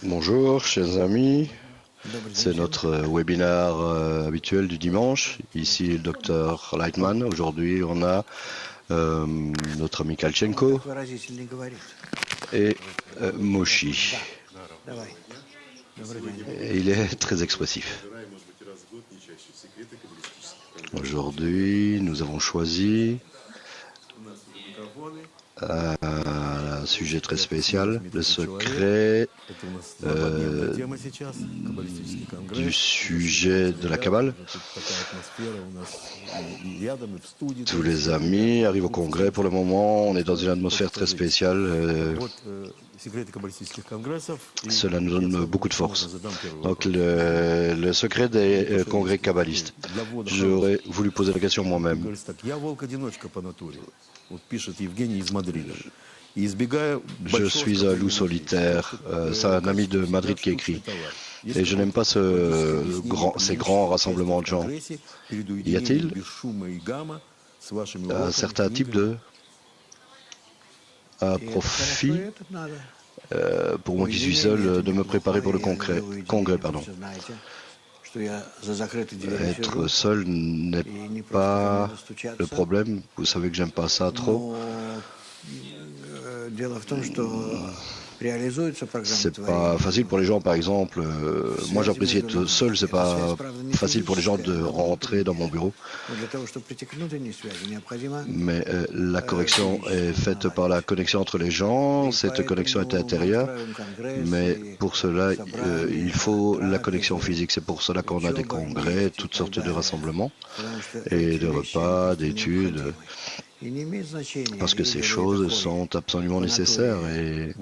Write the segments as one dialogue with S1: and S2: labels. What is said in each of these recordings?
S1: Bonjour, chers amis. C'est notre webinaire habituel du dimanche. Ici, le docteur Lightman. Aujourd'hui, on a notre ami Kalchenko et Moshi. Et il est très expressif. Aujourd'hui, nous avons choisi un sujet très spécial, le secret du sujet de la Kabbale. Tous les amis arrivent au congrès pour le moment, on est dans une atmosphère très spéciale. Cela nous donne beaucoup de force. Donc le secret des congrès kabbalistes. J'aurais voulu poser la question moi-même. Je suis un loup solitaire. C'est un ami de Madrid qui écrit. Et je n'aime pas ces grands rassemblements de gens. Y a-t-il un certain type de profit pour moi qui suis seul de me préparer pour le congrès, Être seul n'est pas le problème. Vous savez que j'aime pas ça trop. C'est pas facile pour les gens, par exemple. Moi, j'apprécie être seul. C'est pas facile pour les gens de rentrer dans mon bureau. Mais la correction est faite par la connexion entre les gens. Cette connexion est intérieure. Mais pour cela, il faut la connexion physique. C'est pour cela qu'on a des congrès, toutes sortes de rassemblements et de repas, d'études. Parce que ces choses sont absolument nécessaires et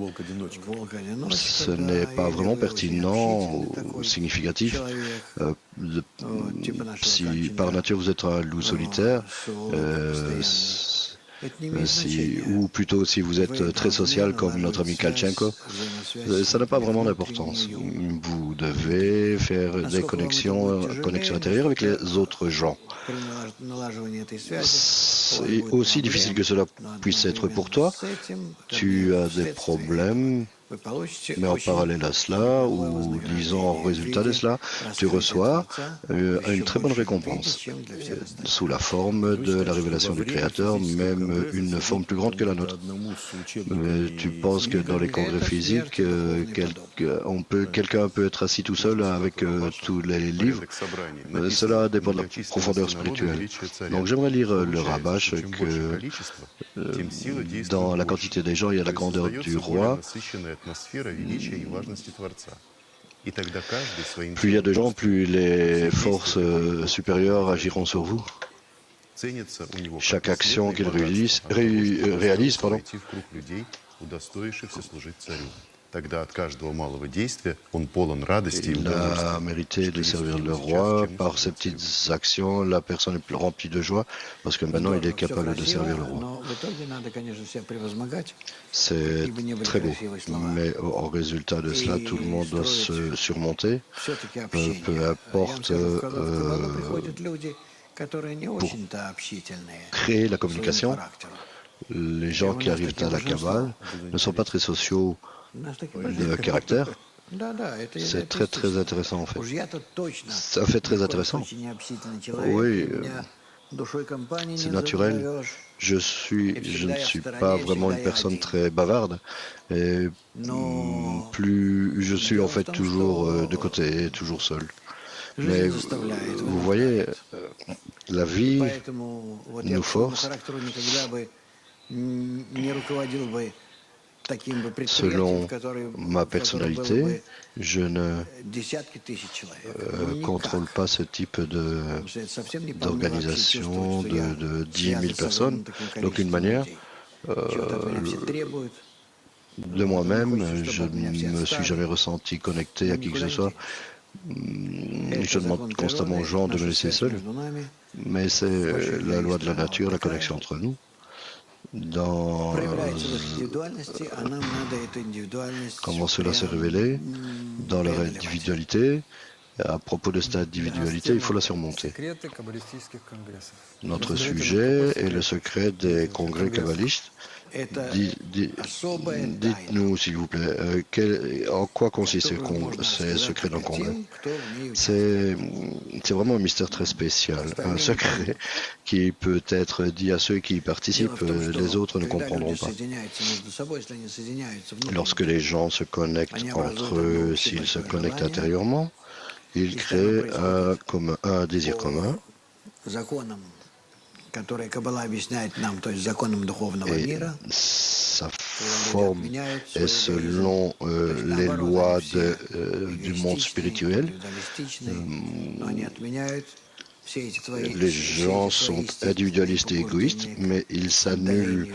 S1: ce n'est pas vraiment pertinent ou significatif. Si par nature vous êtes un loup solitaire, ou plutôt si vous êtes très social comme notre ami Kalchenko, ça n'a pas vraiment d'importance. Vous devez faire des connexions intérieures avec les autres gens. C'est aussi difficile que cela puisse être pour toi. Tu as des problèmes, mais en parallèle à cela, ou disons en résultat de cela, tu reçois une très bonne récompense sous la forme de la révélation du Créateur, même une forme plus grande que la nôtre. Tu penses que dans les congrès physiques, quelqu'un peut être assis tout seul avec tous les livres. Cela dépend de la profondeur spirituelle. Donc j'aimerais lire le Rabash que dans la quantité des gens, il y a la grandeur du roi. Plus il y a de gens, plus les forces supérieures agiront sur vous. Chaque action qu'il réalise, il a mérité de servir le roi. Par ses petites actions, la personne est plus remplie de joie parce que maintenant il est capable de servir le roi. C'est très beau, mais en résultat de cela, tout le monde doit se surmonter, peu importe pour créer la communication. Les gens qui arrivent à la Kabbale ne sont pas très sociaux de caractère. C'est très très intéressant en fait. C'est un fait très intéressant. Oui, c'est naturel. Je ne suis pas vraiment une personne très bavarde. Et plus je suis en fait toujours de côté, toujours seul. Mais vous voyez, la vie nous force. Selon ma personnalité, je ne contrôle pas ce type d'organisation de 10 000 personnes d'aucune manière. De moi-même, je ne me suis jamais ressenti connecté à qui que ce soit. Je demande constamment aux gens de me laisser seul, mais c'est la loi de la nature, la connexion entre nous. Comment cela s'est révélé dans leur individualité, À propos de cette individualité, il faut la surmonter. Notre sujet est le secret des congrès kabbalistes. Dites-nous, s'il vous plaît, en quoi consistent ces secrets d'un congrès? C'est vraiment un mystère très spécial, un secret qui peut être dit à ceux qui y participent, les autres ne comprendront pas. Lorsque les gens se connectent entre eux, s'ils se connectent intérieurement, ils créent un désir commun. Et sa forme est selon les lois du monde spirituel. Les gens sont individualistes et égoïstes, mais ils s'annulent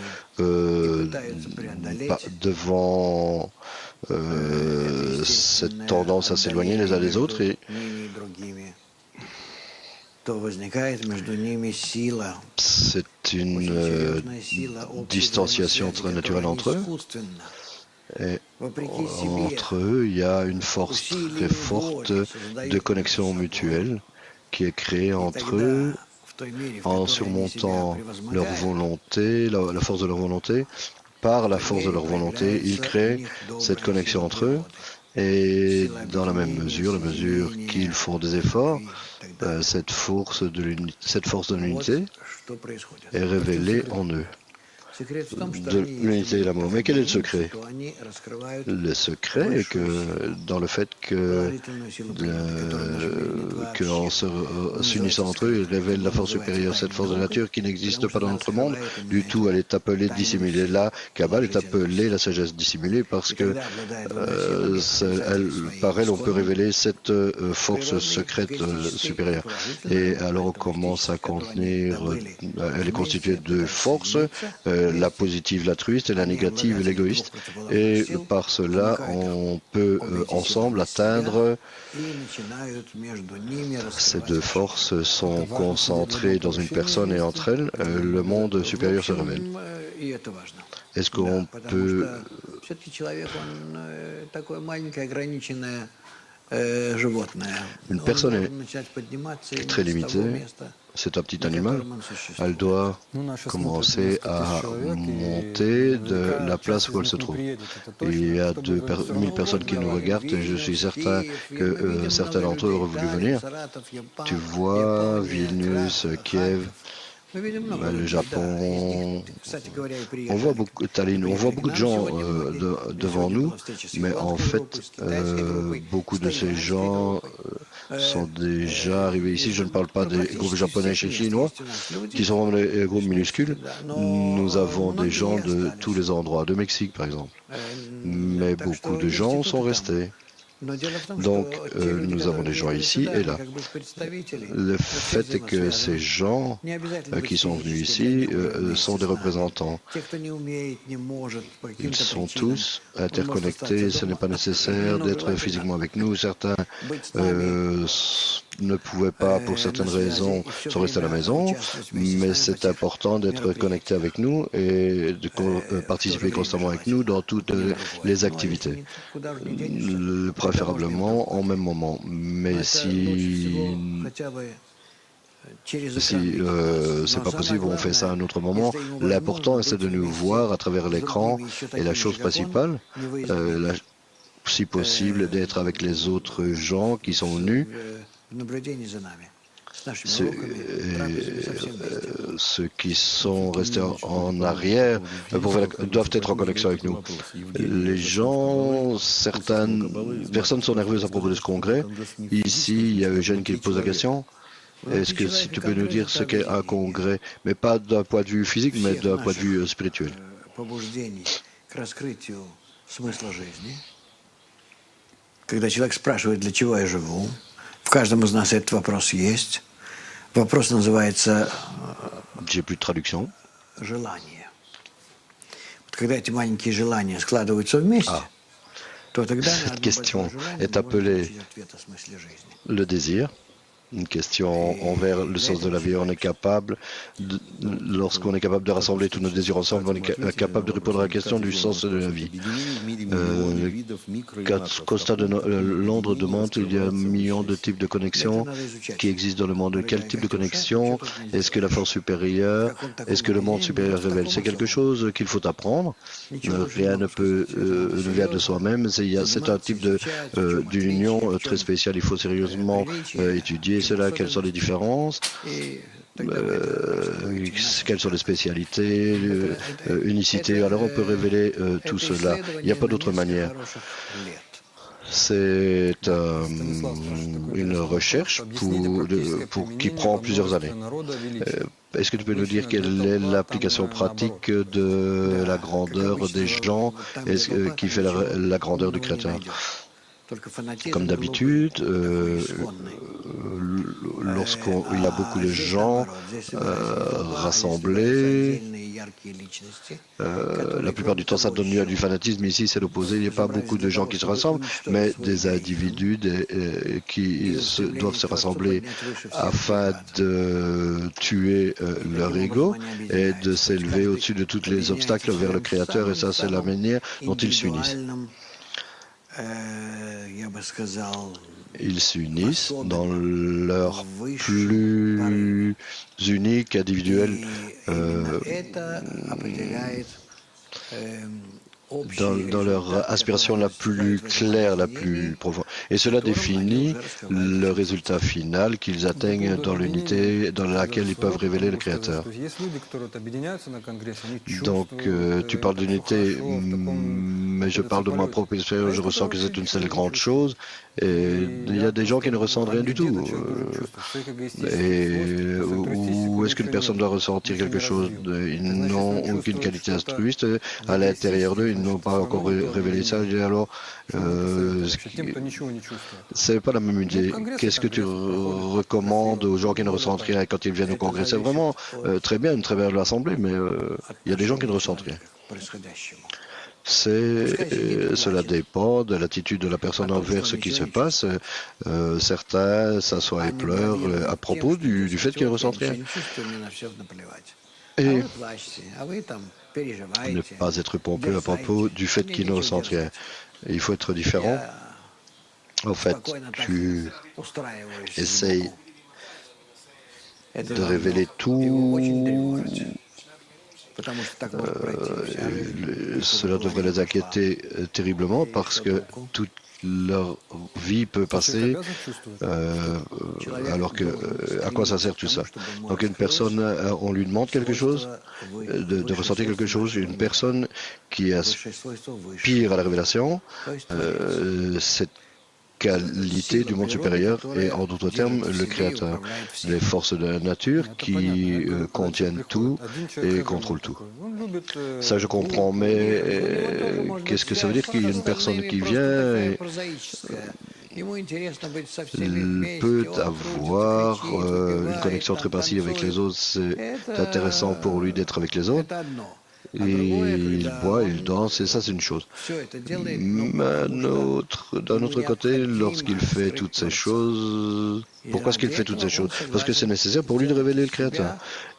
S1: devant cette tendance à s'éloigner les uns des autres. Et c'est une distanciation très naturelle entre eux. Et entre eux, il y a une force très forte de connexion mutuelle qui est créée entre eux en surmontant leur volonté, la force de leur volonté. Par la force de leur volonté, ils créent cette connexion entre eux. Et dans la même mesure, la mesure qu'ils font des efforts, cette force de l'unité est révélée en eux. De l'unité et l'amour. Mais quel est le secret? Le secret est que dans le fait qu'en s'unissant entre eux, ils révèlent la force supérieure, cette force de nature qui n'existe pas dans notre monde du tout. Elle est appelée dissimulée. La Kabbale est appelée la sagesse dissimulée parce que par elle, on peut révéler cette force secrète supérieure. Et alors on commence à contenir, elle est constituée de forces, la positive, l'altruiste, et la négative, l'égoïste. Et par cela, on peut ensemble atteindre. Ces deux forces sont concentrées dans une personne et entre elles, le monde supérieur se révèle. Est-ce qu'on peut... Une personne est très limitée, c'est un petit animal, elle doit commencer à monter de la place où elle se trouve. Il y a 2000 personnes qui nous regardent et je suis certain que certains d'entre eux auraient voulu venir. Tu vois, Vilnius, Kiev, le Japon, on voit beaucoup, Tallinn, on voit beaucoup de gens devant nous, mais en fait, beaucoup de ces gens sont déjà arrivés ici. Je ne parle pas des groupes japonais et chinois, qui sont vraiment des groupes minuscules. Nous avons des gens de tous les endroits, de Mexique par exemple, mais beaucoup de gens sont restés. Donc, nous avons des gens ici et là. Le fait est que ces gens qui sont venus ici sont des représentants. Ils sont tous interconnectés. Ce n'est pas nécessaire d'être physiquement avec nous. Certains ne pouvaient pas, pour certaines raisons, sont restés à la maison, mais c'est important d'être connecté avec nous et de participer constamment avec nous dans toutes les activités, préférablement en même moment. Mais si c'est pas possible, on fait ça à un autre moment. L'important, c'est de nous voir à travers l'écran et la chose principale, si possible, d'être avec les autres gens qui sont venus. Ceux qui sont restés en arrière doivent être en connexion avec nous. Les gens, certaines personnes sont nerveuses à propos de ce congrès. Ici, il y a Eugène qui pose la question. Est-ce que si tu peux nous dire ce qu'est un congrès, mais pas d'un point de vue physique, mais d'un point de vue spirituel?
S2: Когда человек спрашивает, для чего я живу, в каждом из нас этот вопрос есть. Вопрос называется желание. Вот когда эти маленькие желания складываются вместе, то тогда
S1: cette question est appelée le désir. Une question envers le sens de la vie. On est capable, lorsqu'on est capable de rassembler tous nos désirs ensemble, on est capable de répondre à la question du sens de la vie. Costa de Londres demande il y a un million de types de connexions qui existent dans le monde. Quel type de connexion? Est-ce que la force supérieure? Est-ce que le monde supérieur révèle? C'est quelque chose qu'il faut apprendre. Rien ne vient de soi-même. C'est un type d'union très spéciale. Il faut sérieusement étudier cela, quelles sont les différences, quelles sont les spécialités, unicité. Alors on peut révéler tout cela. Il n'y a pas d'autre manière. C'est une recherche qui prend plusieurs années. Est-ce que tu peux nous dire quelle est l'application pratique de la grandeur des gens qui fait la grandeur du Créateur? Comme d'habitude, lorsqu'il y a beaucoup de gens rassemblés, la plupart du temps, ça donne lieu à du fanatisme. Ici, c'est l'opposé. Il n'y a pas beaucoup de gens qui se rassemblent, mais des individus qui doivent se rassembler afin de tuer leur ego et de s'élever au-dessus de tous les obstacles vers le Créateur. Et ça, c'est la manière dont ils s'unissent. Ils s'unissent dans leur plus unique, individuel, dans leur aspiration la plus claire, la plus profonde. Et cela définit le résultat final qu'ils atteignent dans l'unité dans laquelle ils peuvent révéler le Créateur. Donc, tu parles d'unité, mais je parle de ma propre expérience, je ressens que c'est une seule grande chose, et il y a des gens qui ne ressentent rien du tout. Ou est-ce qu'une personne doit ressentir quelque chose? Ils n'ont aucune qualité altruiste à l'intérieur d'eux, ils n'ont pas encore révélé ça. Et alors, c'est pas la même idée. Qu'est-ce que tu recommandes aux gens qui ne ressentent rien quand ils viennent au congrès? C'est vraiment très bien, une très belle assemblée, mais il y a des gens qui ne ressentent rien. Cela dépend de l'attitude de la personne envers ce qui se passe. Certains s'assoient et pleurent à propos du fait qu'ils ne ressentent rien. Et ne pas être pompeux à propos du fait qu'ils ne ressentent rien. Il faut être différent. En fait, tu essayes de révéler tout. Cela devrait les inquiéter terriblement parce que toute leur vie peut passer alors que à quoi ça sert tout ça? Donc une personne, on lui demande quelque chose, de ressentir quelque chose, une personne qui aspire à la révélation, cette qualité du monde supérieur et en d'autres termes le Créateur, les forces de la nature qui contiennent tout et contrôlent tout. Ça je comprends, mais qu'est-ce que ça veut dire qu'il y a une personne qui vient et il peut avoir une connexion très passive avec les autres, c'est intéressant pour lui d'être avec les autres. Et il boit, il danse, et ça c'est une chose. Mais d'un autre côté, lorsqu'il fait toutes ces choses, pourquoi est-ce qu'il fait toutes ces choses? Parce que c'est nécessaire pour lui de révéler le Créateur.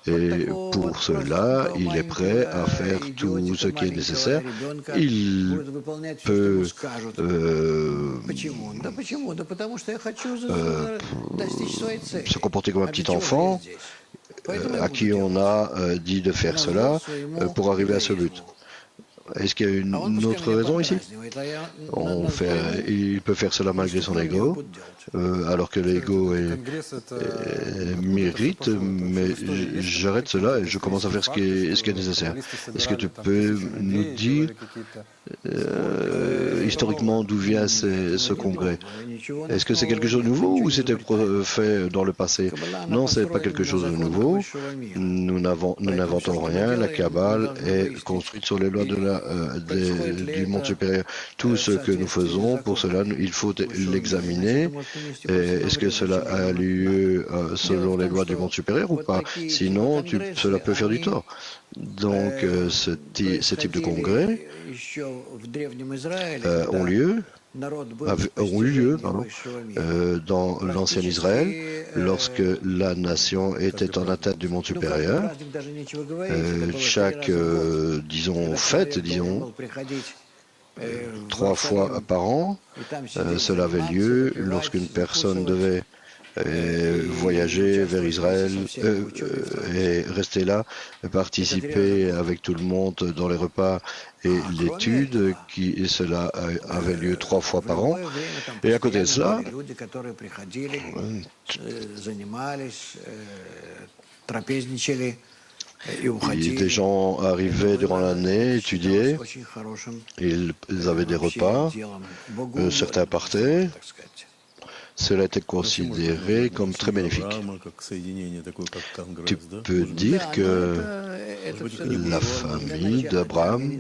S1: Et pour cela, il est prêt à faire tout ce qui est nécessaire. Il peut se comporter comme un petit enfant à qui on a dit de faire cela pour arriver à ce but. Est-ce qu'il y a une autre raison ici? Il peut faire cela malgré son ego, alors que l'ego mérite, mais j'arrête cela et je commence à faire ce qui est nécessaire. Est-ce que tu peux nous dire historiquement d'où vient ce congrès? Est-ce que c'est quelque chose de nouveau ou c'était fait dans le passé? Non, ce n'est pas quelque chose de nouveau. Nous n'inventons rien. La Kabbale est construite sur les lois du monde supérieur. Tout ce que nous faisons, pour cela, il faut l'examiner. Est-ce que cela a lieu selon les lois du monde supérieur ou pas? Sinon, cela peut faire du tort. Donc, ce type de congrès ont lieu ont eu lieu dans l'ancien Israël, lorsque la nation était en atteinte du monde supérieur. Chaque, disons, fête, disons, 3 fois par an, cela avait lieu lorsqu'une personne devait voyager vers Israël et rester là, participer avec tout le monde dans les repas et l'étude, cela avait lieu 3 fois par an. Et à côté de cela, des gens arrivaient durant l'année, étudiaient, ils avaient des repas, certains partaient. Cela était considéré comme très bénéfique. Tu peux dire que la famille d'Abraham,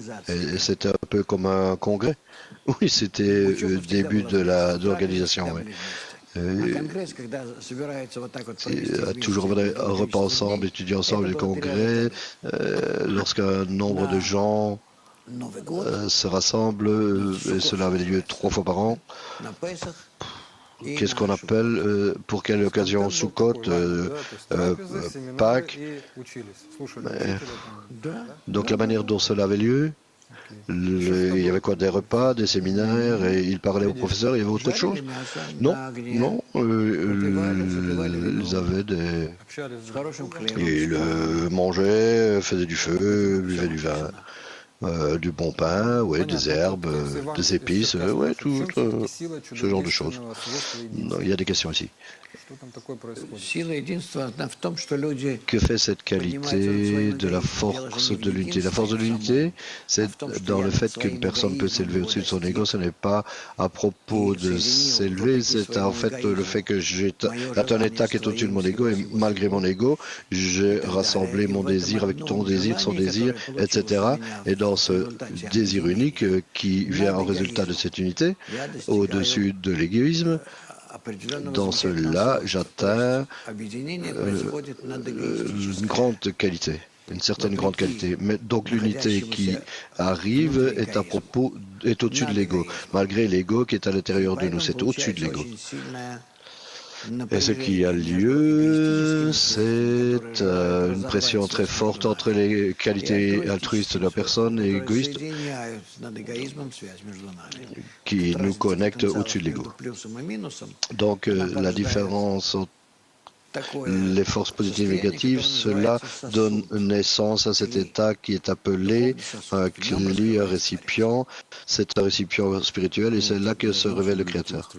S1: c'était un peu comme un congrès. Oui, c'était le début de l'organisation. Oui. Toujours un repas ensemble, étudier ensemble le congrès, lorsqu'un nombre de gens se rassemblent, et cela avait lieu 3 fois par an. Qu'est-ce qu'on appelle, pour quelle occasion, Sukkot, Pâques. Donc la manière dont cela avait lieu, il y avait quoi, des repas, des séminaires, et ils parlaient aux professeurs, il y avait autre chose? Non, non, ils avaient des... Ils mangeaient, faisaient du feu, buvaient du vin. Du bon pain, ouais, des herbes, des épices, ouais, tout ce genre de choses. Il y a des questions ici. Que fait cette qualité de la force de l'unité? La force de l'unité, c'est dans le fait qu'une personne peut s'élever au-dessus de son ego. Ce n'est pas à propos de s'élever, c'est en fait le fait que j'ai atteint un état qui est au-dessus de mon ego, et malgré mon ego, j'ai rassemblé mon désir avec ton désir, son désir, etc. Et dans ce désir unique qui vient en résultat de cette unité, au-dessus de l'égoïsme, dans cela, j'atteins une grande qualité, une certaine grande qualité. Mais donc l'unité qui arrive est au-dessus de l'ego, malgré l'ego qui est à l'intérieur de nous, c'est au-dessus de l'ego. Et ce qui a lieu, c'est une pression très forte entre les qualités altruistes de la personne et égoïste qui nous connecte au-dessus de l'ego. Donc la différence entre les forces positives et négatives, cela donne naissance à cet état qui est appelé un cli, un récipient. C'est un récipient spirituel et c'est là que se révèle le Créateur.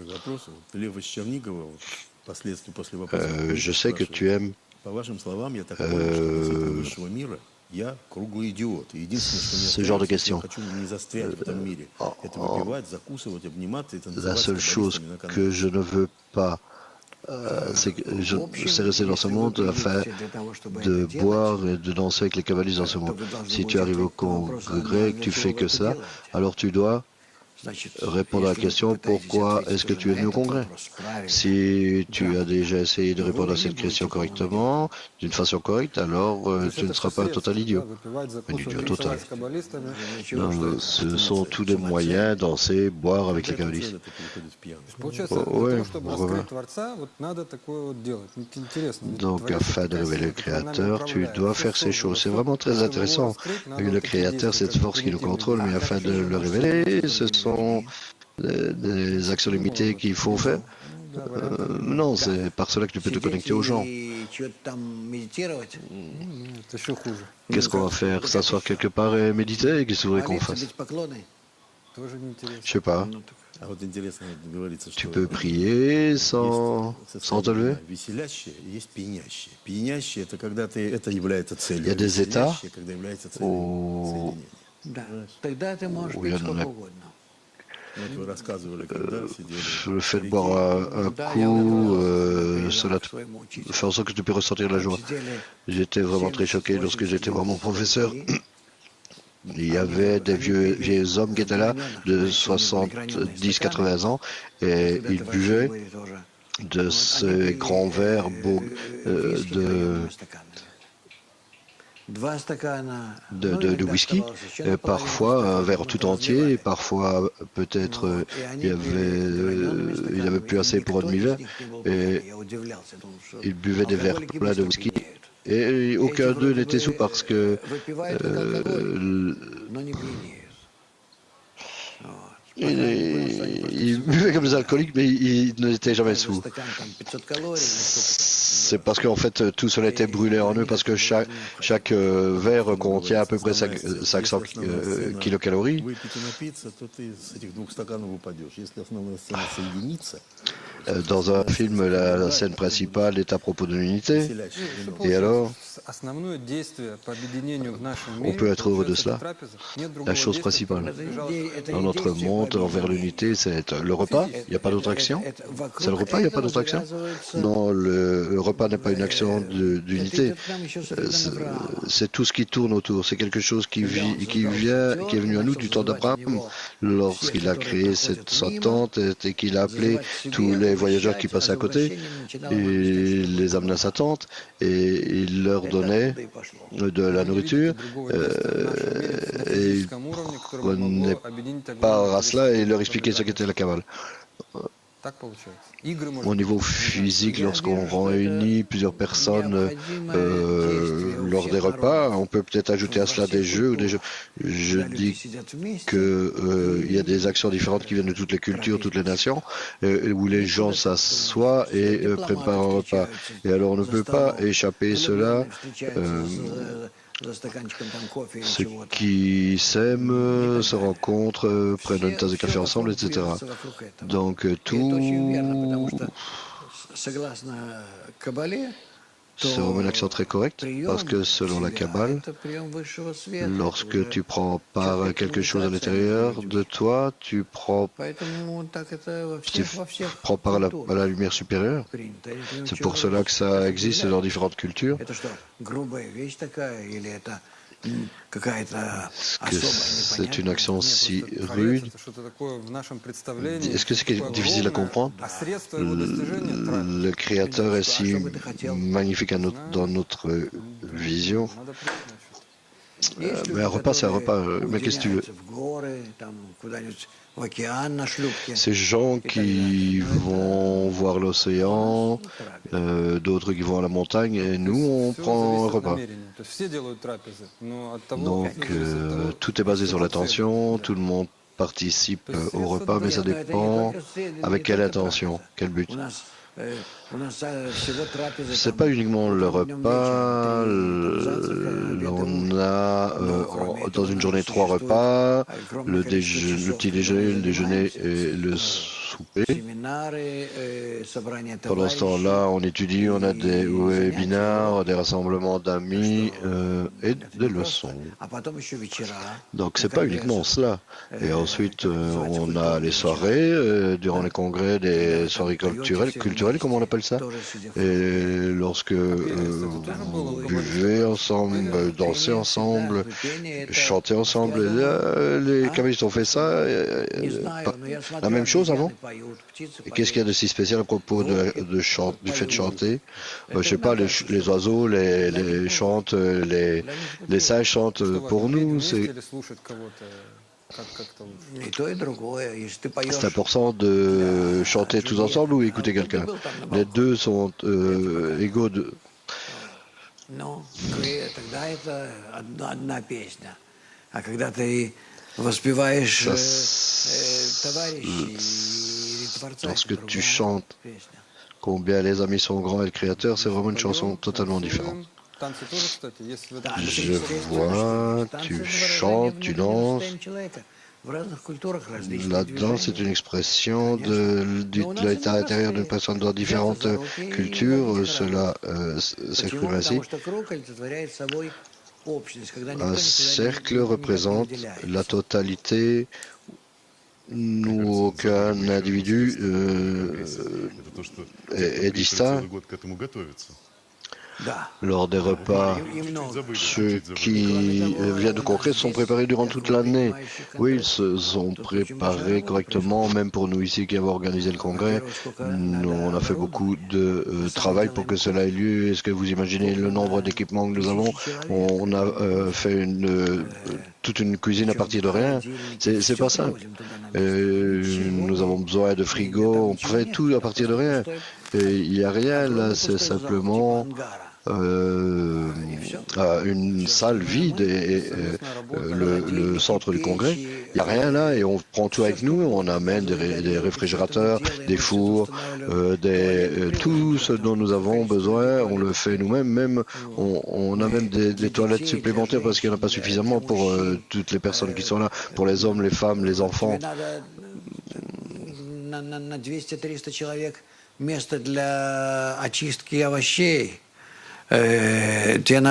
S1: Je sais que tu aimes ce genre de questions. La seule chose que je ne veux pas, c'est que je sais rester dans ce monde afin de boire et de danser avec les cavaliers dans ce monde. Si tu arrives au congrès et que tu fais que ça, alors tu dois répondre à la question pourquoi est-ce que tu es venu au congrès. Si tu as déjà essayé de répondre à cette question correctement, d'une façon correcte, alors tu ne seras pas un total idiot, un idiot total. Non, ce sont tous des moyens, danser, boire avec les kabbalistes. Donc, afin de révéler le Créateur, tu dois faire ces choses. C'est vraiment très intéressant. Le Créateur, cette force qui nous contrôle, mais afin de le révéler, ce sont des actions limitées qu'il faut faire. Non, c'est par cela que tu peux te connecter aux gens. Qu'est-ce qu'on va faire? S'asseoir quelque part et méditer? Qu'est-ce que vous voulez qu'on fasse? Je sais pas. Tu peux prier sans te lever? Il y a des états où il y en a. Le fait de boire un coup, cela fait en sorte que tu peux ressentir la joie. J'étais vraiment très choqué lorsque j'étais voir mon professeur. Il y avait des vieux hommes qui étaient là, de 70-80 ans, et ils buvaient de ces grands verres beaux, de whisky, parfois un verre tout entier, parfois peut-être il n'y avait plus assez pour un demi-verre, et il buvait des verres pleins de whisky. Et aucun d'eux n'était sous parce que il buvait comme des alcooliques, mais il n'était jamais sous. C'est parce qu'en fait, tout cela était brûlé en eux, parce que chaque verre contient à peu près 500 kilocalories. Dans un film, la scène principale est à propos de l'unité. Et alors, on peut être heureux de cela. La chose principale dans notre monde envers l'unité, c'est le repas. Il n'y a pas d'autre action. C'est le repas, il n'y a pas d'autre action. Non, le repas n'est pas une action d'unité. C'est tout ce qui tourne autour. C'est quelque chose qui est venu à nous du temps d'Abraham, lorsqu'il a créé sa tente et qu'il a appelé tous les voyageurs qui passaient à côté. Il les amenait à sa tente et il leur donnait de la nourriture. Et il prenait part à cela et il leur expliquait ce qu'était la Kabbale. Au niveau physique, lorsqu'on réunit plusieurs personnes lors des repas, on peut peut-être ajouter à cela des jeux ou des jeux. Je dis qu'il y a des actions différentes qui viennent de toutes les cultures, toutes les nations, où les gens s'assoient et prennent part au repas. Et alors on ne peut pas échapper cela. Ceux qui s'aiment se rencontrent, prennent une tasse de café ensemble, etc. Donc tout, c'est vraiment une action très correcte, parce que selon la Kabbale, lorsque tu prends part à quelque chose à l'intérieur de toi, tu prends part à la lumière supérieure. C'est pour cela que ça existe dans différentes cultures. Est-ce que c'est une action si rude? Est-ce que c'est difficile à comprendre? Le Créateur est si magnifique dans notre vision. Mais un repas, c'est un repas. Mais qu'est-ce que tu veux? Ces gens qui vont voir l'océan, d'autres qui vont à la montagne, et nous, on prend un repas. Donc, tout est basé sur l'attention, tout le monde participe au repas, mais ça dépend avec quelle intention, quel but. C'est pas uniquement le repas. On a dans une journée 3 repas, le petit déjeuner, le déjeuner et le souper. Pendant ce temps-là, on étudie, on a des webinaires, des rassemblements d'amis et des leçons. Donc c'est pas uniquement cela. Et ensuite, on a les soirées, durant les congrès, des soirées culturelles, comme on appelle ça. Et lorsque vous buvez ensemble, dansez ensemble, chantez ensemble, les kabbalistes ont fait ça, la même chose avant. Et qu'est-ce qu'il y a de si spécial à propos du fait de chanter? Je sais pas, les oiseaux, les chantent, les singes chantent pour nous. C'est important de chanter tous ensemble ou écouter quelqu'un. Les deux sont égaux de... Lorsque tu chantes combien les amis sont grands et le Créateur, c'est vraiment une chanson totalement différente. Je vois, tu chantes, tu danses. La danse est une expression de l'état intérieur d'une personne dans différentes cultures. Cela s'exprime ainsi. Un cercle représente la totalité. Nous, aucun individu est distinct. lors des repas. Ceux qui viennent de Congrès sont préparés durant toute l'année. Oui, ils se sont préparés correctement, même pour nous ici qui avons organisé le Congrès. On a fait beaucoup de travail pour que cela ait lieu. Est-ce que vous imaginez le nombre d'équipements que nous avons? On a fait toute une cuisine à partir de rien. C'est pas simple. Nous avons besoin de frigo. On fait tout à partir de rien. Il n'y a rien là, c'est simplement une salle vide et le centre du congrès. Il n'y a rien là et on prend tout avec nous. On amène des réfrigérateurs, des fours, tout ce dont nous avons besoin. On le fait nous-mêmes. Même on a même des toilettes supplémentaires parce qu'il n'y en a pas suffisamment pour toutes les personnes qui sont là, pour les hommes, les femmes, les enfants. Il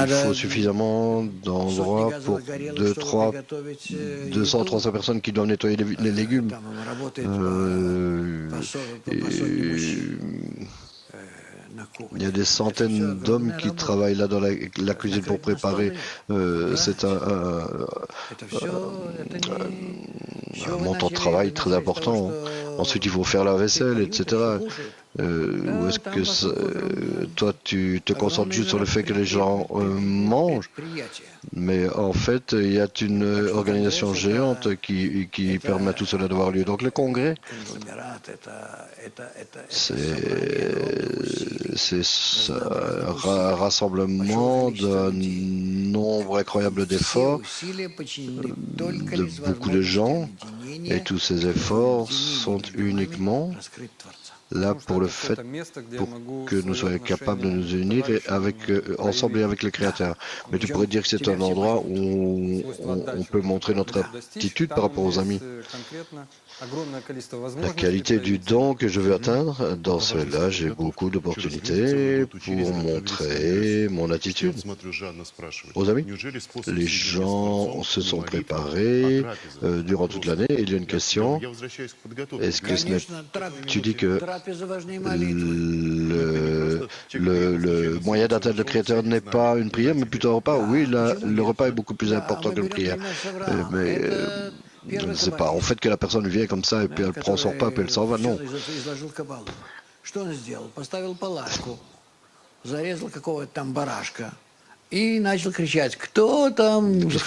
S1: faut suffisamment d'endroits pour 200-300 personnes qui doivent nettoyer les légumes. Il y a des centaines d'hommes qui travaillent là dans la cuisine pour préparer. C'est un montant de travail très important. Ensuite, il faut faire la vaisselle, etc. Ou est-ce que toi, tu te concentres juste sur le fait que les gens mangent? Mais en fait, il y a une organisation géante qui permet à tout cela d'avoir lieu. Donc le congrès, c'est un rassemblement d'un nombre incroyable d'efforts de beaucoup de gens, et tous ces efforts sont uniquement là pour le fait pour que nous soyons capables de nous unir ensemble et avec le Créateur. Mais tu pourrais dire que c'est un endroit où on peut montrer notre attitude par rapport aux amis. La qualité du don que je veux atteindre, dans cela, j'ai beaucoup d'opportunités pour montrer mon attitude aux amis. Les gens se sont préparés durant toute l'année. Il y a une question. Est-ce que tu dis que le moyen d'atteindre le Créateur n'est pas une prière, mais plutôt un repas? Oui, le repas est beaucoup plus important que la prière. Mais je ne sais pas. En fait, que la personne vient comme ça et puis elle prend son repas et puis elle s'en va, non. Qu'est-ce qu'il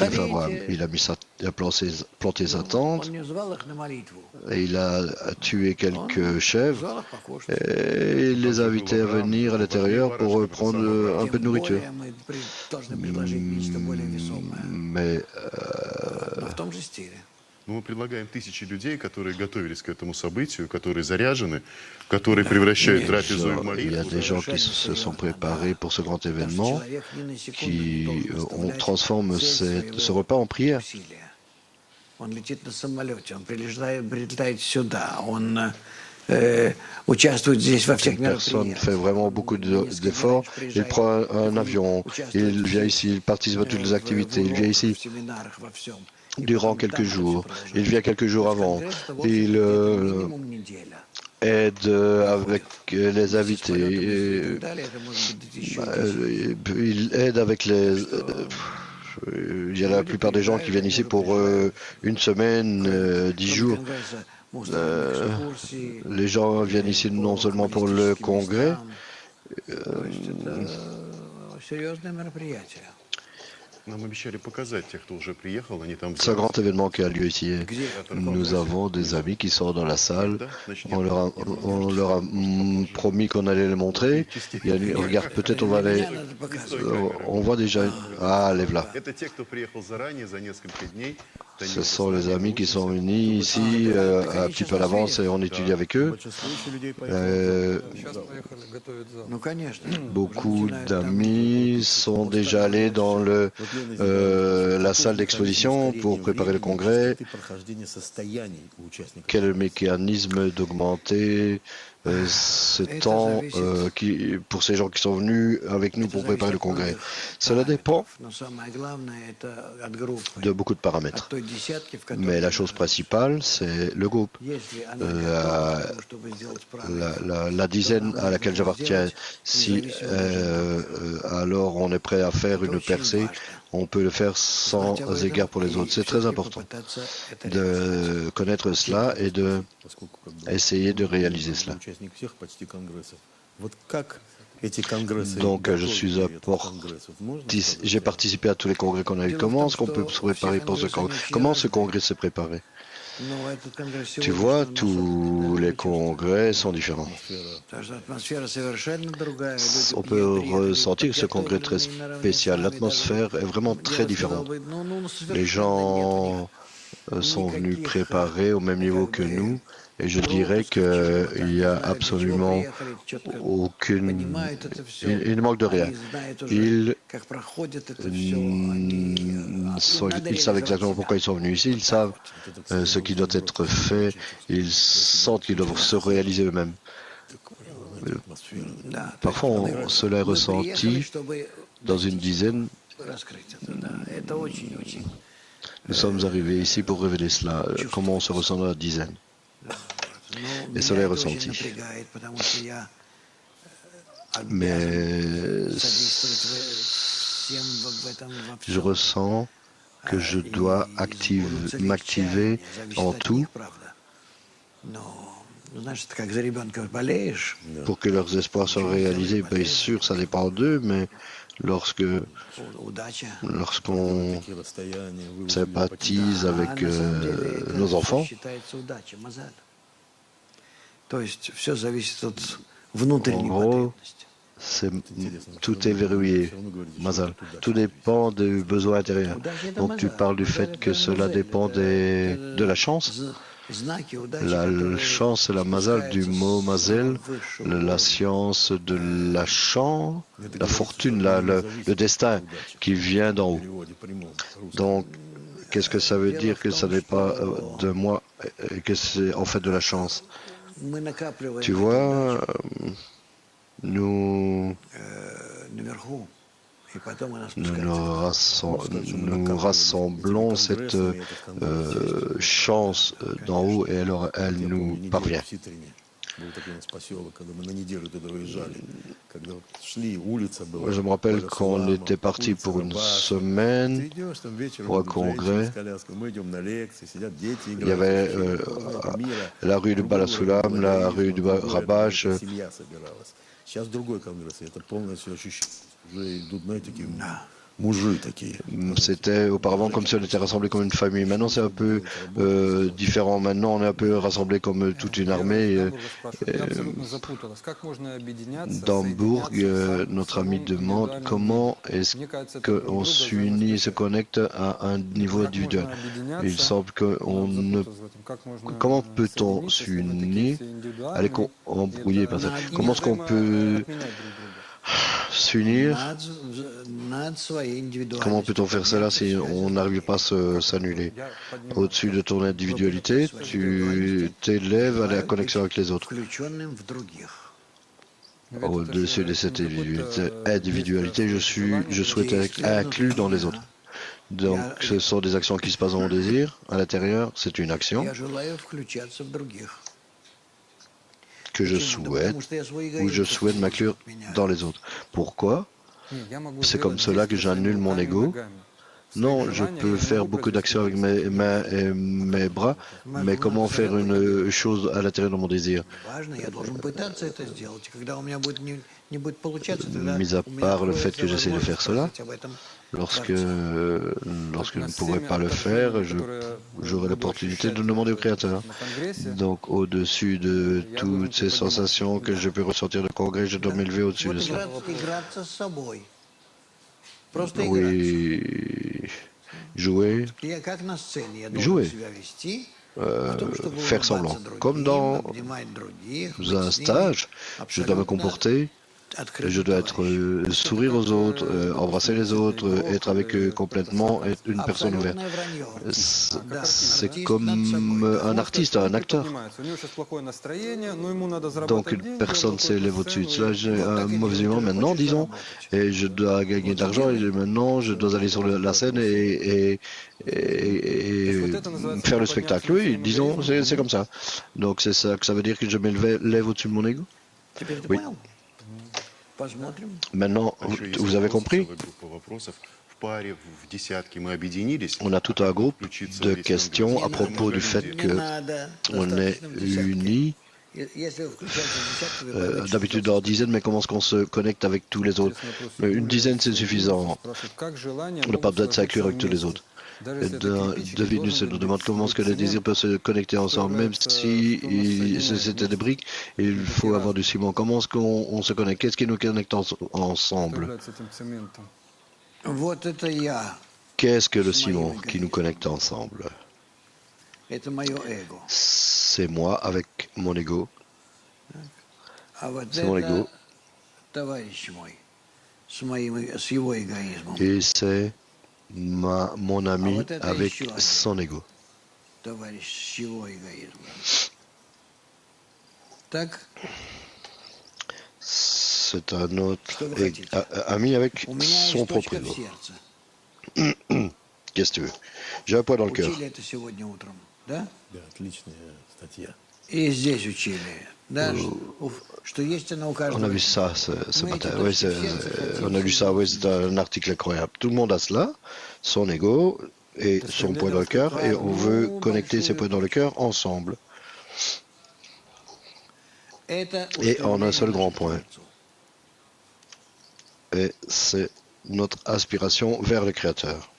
S1: a fait, Abraham? Il a planté sa tente et il a tué quelques chèvres et il les a invités à venir à l'intérieur pour prendre un peu de nourriture. Mais
S3: Мы предлагаем тысячи людей, которые готовились к этому событию, которые заряжены, которые превращают трапезу в молитву.
S1: Il y a des gens qui se sont préparés pour ce grand événement, qui transforment ce repas en prière. Une personne fait vraiment beaucoup d'efforts, il prend un avion, il vient ici, il participe à toutes les activités, il vient ici durant quelques jours, il vient quelques jours avant, il aide avec les invités, il aide avec il y a la plupart des gens qui viennent ici pour une semaine, 10 jours. Les gens viennent ici non seulement pour le congrès, c'est un grand événement qui a lieu ici. Nous avons des amis qui sont dans la salle. On leur a promis qu'on allait les montrer. Regarde, peut-être on va les... On voit déjà... Ah, lève-la. Ce sont les amis qui sont venus ici un petit peu à l'avance et on étudie avec eux. Beaucoup d'amis sont déjà allés dans la salle d'exposition pour préparer le congrès. Quel est le mécanisme d'augmenter ce temps pour ces gens qui sont venus avec nous pour préparer le congrès. Cela dépend de beaucoup de paramètres. Mais la chose principale, c'est le groupe. La dizaine à laquelle j'appartiens, si alors on est prêt à faire une percée, on peut le faire sans égard pour les autres. C'est très important de connaître cela et de essayer de réaliser cela. Donc, j'ai participé à tous les congrès qu'on a eu. Comment est-ce qu'on peut se préparer pour ce congrès? Comment ce congrès s'est préparé? Tu vois, tous les congrès sont différents. On peut ressentir que ce congrès est très spécial. L'atmosphère est vraiment très différente. Les gens sont venus préparés au même niveau que nous. Et je dirais qu'il n'y a absolument aucune... Il ne manque de rien. Ils savent exactement pourquoi ils sont venus ici. Ils savent ce qui doit être fait. Ils sentent qu'ils doivent se réaliser eux-mêmes. Parfois, cela est ressenti dans une dizaine. Nous sommes arrivés ici pour révéler cela. Comment on se ressent dans la dizaine? Et cela est ressenti. Mais je ressens que je dois m'activer en tout pour que leurs espoirs soient réalisés. Bien sûr, ça dépend d'eux, mais lorsqu'on sympathise avec nos enfants, en gros, tout est verrouillé. Mazal. Tout dépend des besoins intérieurs. Donc tu parles du fait que cela dépend de la chance. La chance, c'est la mazal du mot mazel, la science de la chance, la fortune, le destin qui vient d'en haut. Donc, qu'est-ce que ça veut dire que ça n'est pas de moi et que c'est en fait de la chance? Tu vois, nous rassemblons cette chance d'en haut et alors elle nous parvient. Je me rappelle qu'on était parti pour une semaine pour un congrès. Il y avait la rue de Balasoulam, la rue de Rabash. C'était auparavant comme si on était rassemblés comme une famille. Maintenant, c'est un peu différent. Maintenant, on est un peu rassemblés comme toute une armée. D'Hambourg, notre ami demande comment est-ce qu'on s'unit, se connecte à un niveau individuel. Il semble qu'on ne... Comment peut-on s'unir? Allez, embrouiller par ça. Comment est-ce qu'on peut s'unir? Comment peut-on faire cela si on n'arrive pas à s'annuler? Au-dessus de ton individualité, tu t'élèves à la connexion avec les autres. Au-dessus de cette individualité, je souhaite être inclus dans les autres. Donc, ce sont des actions qui se passent dans mon désir. À l'intérieur, c'est une action que je souhaite, ou je souhaite m'inclure dans les autres. Pourquoi? C'est comme cela que j'annule mon ego. Non, je peux faire beaucoup d'actions avec mes mains et mes bras, mais comment faire une chose à l'intérieur de mon désir? Mis à part le fait que j'essaie de faire cela, lorsque je ne pourrais pas le faire, j'aurai l'opportunité de demander au Créateur. Donc, au-dessus de toutes ces sensations que je peux ressentir de congrès, je dois m'élever au-dessus de cela. Oui, jouer, faire semblant. Comme dans un stage, je dois me comporter Je dois sourire aux autres, embrasser les autres, être avec eux complètement, être une personne ouverte. C'est comme un artiste, un acteur. Donc une personne s'élève au-dessus de cela, j'ai un mauvais humeur maintenant, disons, et je dois gagner de l'argent, et maintenant je dois aller sur la scène et faire le spectacle. Oui, disons, c'est comme ça. Donc c'est ça que ça veut dire que je m'élève au-dessus de mon ego? Oui. Maintenant, vous avez compris? On a tout un groupe de questions à propos du fait qu'on est unis. D'habitude en dizaines, mais comment est-ce qu'on se connecte avec tous les autres? Une dizaine, c'est suffisant. On n'a pas besoin de s'inclure avec tous les autres. David nous demande comment est-ce que les désirs peuvent se connecter ensemble, même si c'était des briques, il faut avoir du ciment. Comment est-ce qu'on se connecte? Qu'est-ce qui nous connecte ensemble? Qu'est-ce que le ciment qui nous connecte ensemble? C'est moi avec mon ego. C'est mon ego. Et c'est mon ami avec son ego. C'est un autre ami avec son propre ego. Qu'est-ce que tu veux? J'ai un poids dans le cœur. On a vu ça ce matin. Oui, on a lu ça, oui, c'est un article incroyable. Tout le monde a cela, son ego et son poids dans le cœur, et on veut connecter ces poids dans le cœur ensemble. Et en un seul grand point. Et c'est notre aspiration vers le Créateur.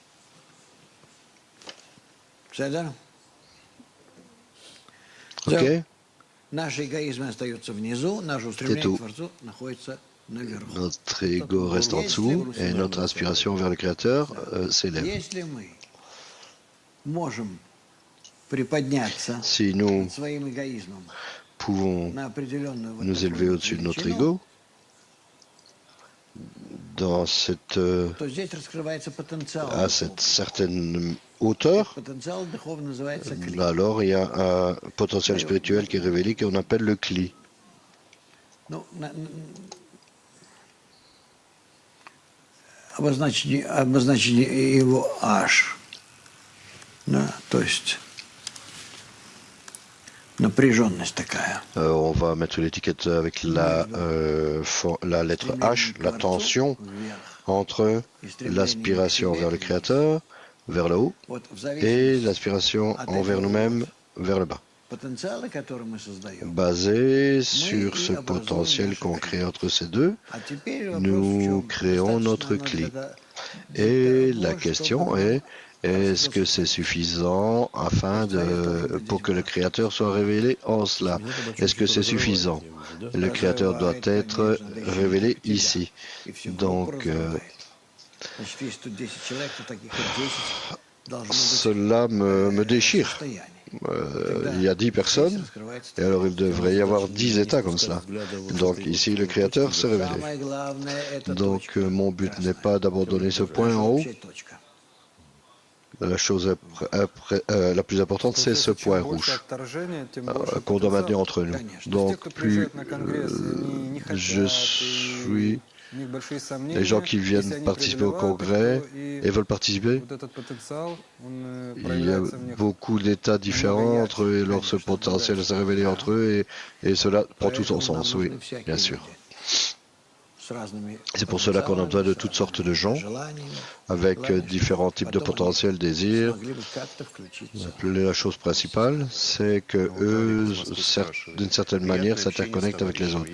S1: Ok? C'est tout. Notre ego reste en dessous et notre aspiration vers le Créateur s'élève. Si nous pouvons nous élever au-dessus de notre ego, à cette certaine hauteur, alors il y a un potentiel spirituel qui est révélé qu'on appelle le Kli.
S2: Обозначение его аж, да, то есть напряженность такая.
S1: On va mettre l'étiquette avec la lettre H, la tension entre l'aspiration vers le Créateur, vers le haut, et l'aspiration envers nous-mêmes, vers le bas. Basé sur ce potentiel qu'on crée entre ces deux, nous créons notre Kli. Et la question est, est-ce que c'est suffisant pour que le Créateur soit révélé en cela? Est-ce que c'est suffisant? Le Créateur doit être révélé ici. Donc, cela me déchire. Il y a 10 personnes, et alors il devrait y avoir 10 états comme cela. Donc ici, le Créateur s'est révélé. Donc mon but n'est pas d'abandonner ce point en haut. La chose la plus importante, c'est ce point rouge qu'on doit maintenir entre nous. Donc plus je suis... Les gens qui viennent participer au congrès et veulent participer, il y a beaucoup d'états différents entre eux, et leur ce potentiel s'est révélé entre eux, et cela prend tout son sens, oui, bien sûr. C'est pour cela qu'on a besoin de toutes sortes de gens avec différents types de potentiel, désirs. La chose principale, c'est que eux, d'une certaine manière, s'interconnectent avec les autres.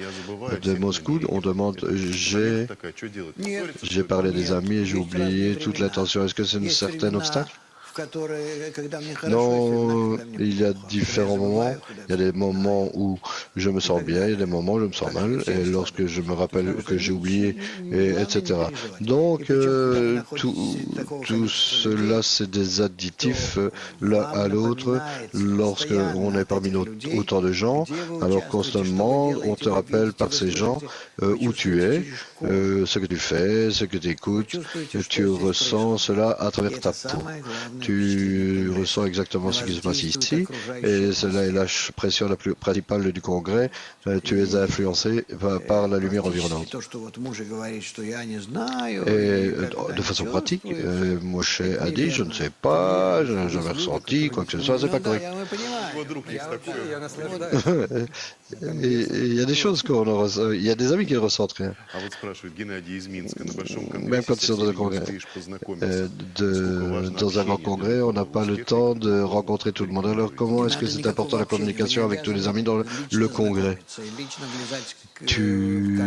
S1: De Moscou, on demande, j'ai parlé des amis et j'ai oublié toute l'intention. Est-ce que c'est un certain obstacle? Non, il y a différents moments. Il y a des moments où je me sens bien, il y a des moments où je me sens mal, et lorsque je me rappelle que j'ai oublié, etc. Donc, tout cela, c'est des additifs l'un à l'autre. Lorsque on est parmi autant de gens, alors constamment, on te rappelle par ces gens où tu es, ce que tu fais, ce que tu écoutes. Tu ressens cela à travers ta peau. Tu ressens exactement ce qui se passe ici, et cela est la pression la plus principale du Congrès. Tu es influencé par la lumière environnante. Et de façon pratique, Moshe a dit, je ne sais pas, je n'ai jamais ressenti quoi que ce soit, c'est pas correct. Et il y a des choses qu'on ressent, il y a des amis qui ne ressentent rien. Même quand ils sont dans un congrès. Dans un grand congrès, on n'a pas le temps de rencontrer tout le monde. Alors comment est-ce que c'est important la communication avec tous les amis dans le congrès? Tu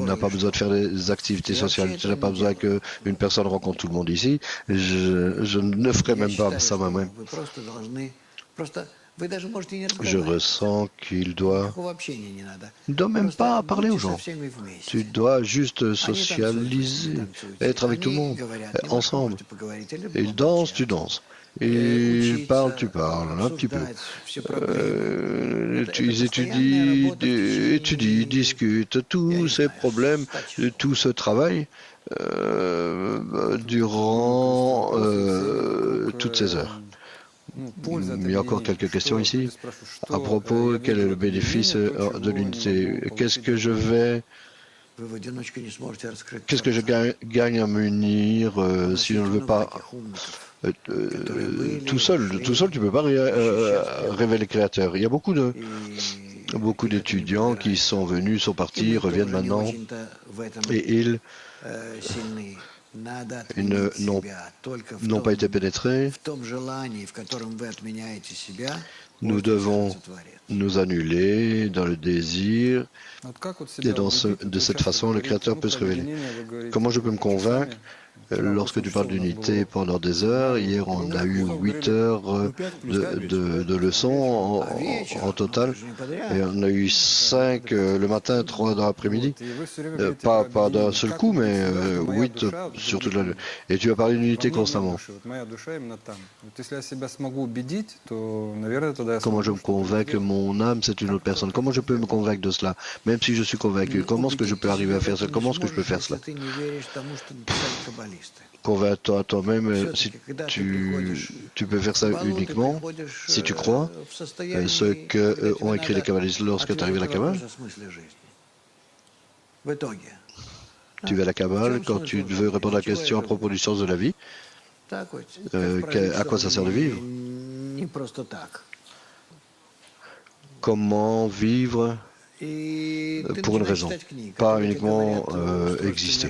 S1: n'as pas besoin de faire des activités sociales. Tu n'as pas besoin qu'une personne rencontre tout le monde ici. Je ne ferai même pas ça moi-même. Je ressens qu'il doit même pas parler aux gens. Tu dois juste socialiser, être avec tout le monde, ensemble. Ils dansent, tu danses. Ils parlent, tu parles, un petit peu. Ils étudient, discutent, tous ces problèmes, tout ce travail durant toutes ces heures. Il y a encore quelques questions ici. À propos, quel est le bénéfice de l'unité? Qu'est-ce que je gagne à m'unir si je ne veux pas tout seul, tu ne peux pas révéler le Créateur. Il y a beaucoup d'étudiants qui sont venus, sont partis, reviennent maintenant, et ils n'ont pas été pénétrés. Nous devons nous annuler dans le désir, et de cette façon, le Créateur peut se révéler. Comment je peux me convaincre? Lorsque tu parles d'unité pendant des heures, hier on a eu 8 heures de leçons en total, et on a eu 5 le matin, 3 dans l'après-midi, pas d'un seul coup, mais 8 sur toute la nuit. Et tu as parlé d'unité constamment. Comment je me convainc que mon âme c'est une autre personne? Comment je peux me convaincre de cela? Même si je suis convaincu, comment est-ce que je peux arriver à faire cela? Comment est-ce que je peux faire cela? Convainc-toi à toi-même si tu peux faire ça uniquement si tu crois ce qu'ont écrit les kabbalistes lorsque tu arrives à la Kabbale. Tu vas à la Kabbale quand tu veux répondre à la question à propos du sens de la vie. À quoi ça sert de vivre? Comment vivre pour une raison, pas uniquement exister,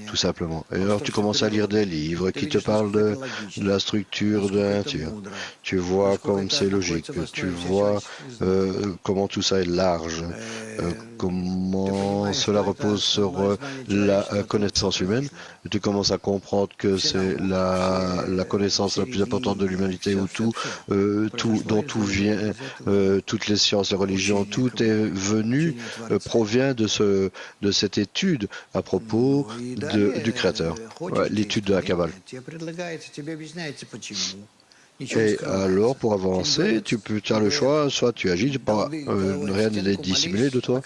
S1: tout simplement. Et alors tu commences à lire des livres qui te parlent de la structure de la nature. Tu vois comme c'est logique, tu vois comment tout ça est large, comment cela repose sur la connaissance humaine. Et tu commences à comprendre que c'est la connaissance la plus importante de l'humanité, où dont tout vient, toutes les sciences, les religions, tout est venu provient de cette étude à propos du Créateur, l'étude de la Kabbale. Et alors, pour avancer, tu as le choix, soit tu agis, rien n'est dissimulé de toi.